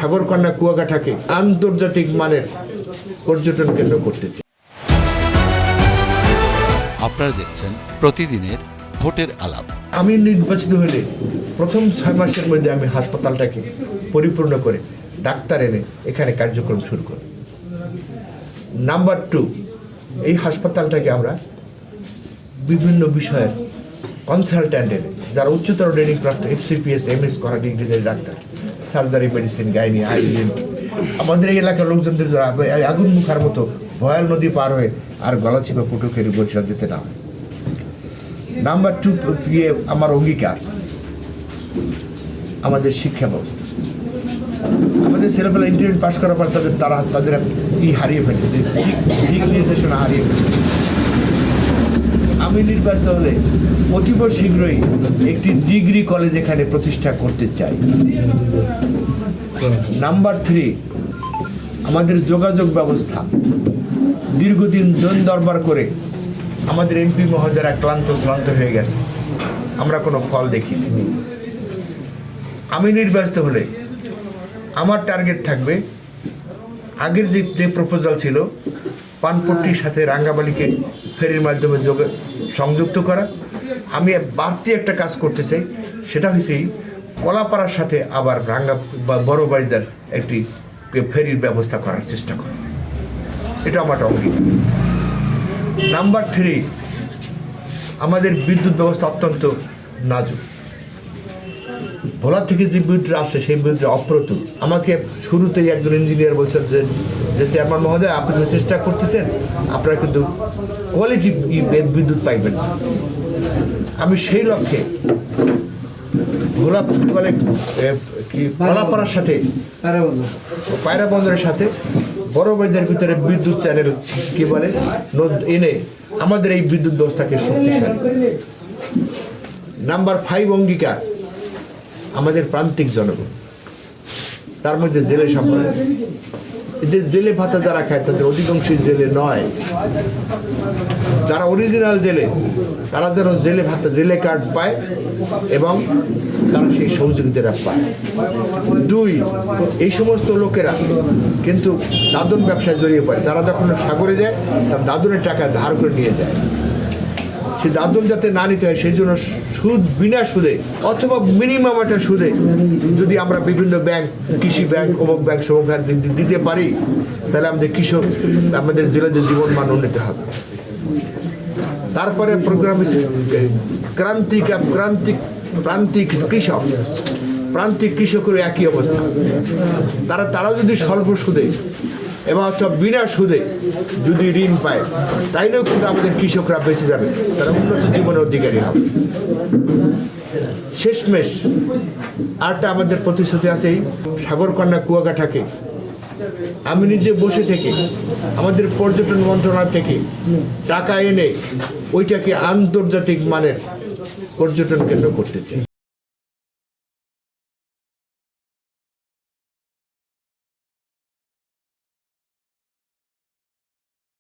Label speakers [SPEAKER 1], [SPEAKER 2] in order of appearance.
[SPEAKER 1] সাগরকন্যা কুয়াকাটাকে আন্তর্জাতিক মানের পর্যটন কেন্দ্র করতে চাই।
[SPEAKER 2] আপনারা দেখছেন প্রতিদিনের ভোটের আলাপ।
[SPEAKER 1] আমি নির্বাচিত হলে প্রথম 6 মাসের মধ্যে আমি হাসপাতালটাকে পরিপূর্ণ করে ডাক্তার এনে এখানে কার্যক্রম শুরু করি। নাম্বার 2, এই হাসপাতালটাকে আমরা বিভিন্ন বিষয়ের কনসালট্যান্ট এনে যারা উচ্চতর ট্রেনিং প্রাপ্ত FCPS MS করা ডিগ্রিদের ডাক্তার, সার্জারি, মেডিসিন, গাইনি, আইএন, আমাদের এই এলাকার লোকজনদের আগুন মুখার মতো ভয়াল নদী পার হয়ে আর গলাচিপা পুটুকের বরিশাল যেতে না হয়। নাম্বার 2 আমার অঙ্গীকার আমাদের শিক্ষা ব্যবস্থা। আমাদের ছেলেবেলা ইন্টারমিডিয়েট পাস করার পর তাদের হারিয়ে ফেলে, দিক নির্দেশনা হারিয়ে ফেলে। আমি নির্বাচিত হলে অতীব শীঘ্রই একটি ডিগ্রি কলেজ এখানে প্রতিষ্ঠা করতে চাই। নাম্বার 3, আমাদের যোগাযোগ ব্যবস্থা। দীর্ঘদিন জন দরবার করে আমাদের MP মহোদয়রা শ্রান্ত হয়ে গেছে, আমরা কোনো ফল দেখিনি। আমি নির্বাচিত হলে আমার টার্গেট থাকবে আগের যে প্রপোজাল ছিল পানপট্টির সাথে রাঙ্গাবালিকে ফেরির মাধ্যমে সংযুক্ত করা, আমি বাড়তি একটা কাজ করতে চাই, সেটা হচ্ছে কলাপাড়ার সাথে আবার বড় বাড়িদার একটি ফেরির ব্যবস্থা করার চেষ্টা করা। এটা আমার অঙ্গীকার। নাম্বার 3, আমাদের বিদ্যুৎ ব্যবস্থা অত্যন্ত নাজুক। ভোলা থেকে যে বিদ্যুৎ আসছে সেই বিদ্যুৎ অপ্রতুল। আমাকে শুরুতেই একজন ইঞ্জিনিয়ার বলছেন যে চেয়ারম্যান মহোদয়, আপনি যে চেষ্টা করতেছেন আপনারা কিন্তু কোয়ালিটি বিদ্যুৎ পাইবেন না। আমি সেই লক্ষ্যে ভোলা বলে কলাপাড়ার সাথে পায়রা বন্দরের সাথে বড় বাজারের ভিতরে বিদ্যুৎ চ্যানেল এনে আমাদের এই বিদ্যুৎ ব্যবস্থাকে শক্তিশালী। নাম্বার 5 অঙ্গীকার আমাদের প্রান্তিক জনগণ, তার মধ্যে জেলে সম্প্রদায়। এদের জেলে ভাতা যারা খায় তাদের অধিকাংশই জেলে নয়। যারা অরিজিনাল জেলে তারা যেন জেলে ভাতা, জেলে কার্ড পায় এবং তারা সেই সহযোগিতাটা পায়। 2, এই সমস্ত লোকেরা কিন্তু দাদন ব্যবসায় জড়িয়ে পড়ে। তারা যখন সাগরে যায় তার দাদনের টাকা ধার করে নিয়ে যায়। সে দাদন যাতে না নিতে হয় সেই জন্য সুদ, বিনা সুদে অথবা মিনিমাম একটা সুদে যদি আমরা বিভিন্ন ব্যাংক, কৃষি ব্যাংক, অমুক ব্যাংক, সমুক ব্যাংক দিতে পারি, তাহলে আমাদের কৃষক, আমাদের জেলাদের জীবন মান উন্নত হবে। তারপরে প্রোগ্রাম প্রান্তিক কৃষক, প্রান্তিক কৃষকের একই অবস্থা। তারাও যদি স্বল্প সুদে এবং অথবা বিনা সুদে যদি ঋণ পায়, তাইলেও কিন্তু আমাদের কৃষকরা বেঁচে যাবে, তারা উন্নত জীবনের অধিকারী হবে। শেষমেশ আরটা আমাদের প্রতিশ্রুতি আছে, এই সাগরকন্যা কুয়াকাটাকে আমি নিজে বসে থেকে আমাদের পর্যটন মন্ত্রণালয় থেকে টাকা এনে ওইটাকে আন্তর্জাতিক মানের পর্যটন কেন্দ্র করতে চাই।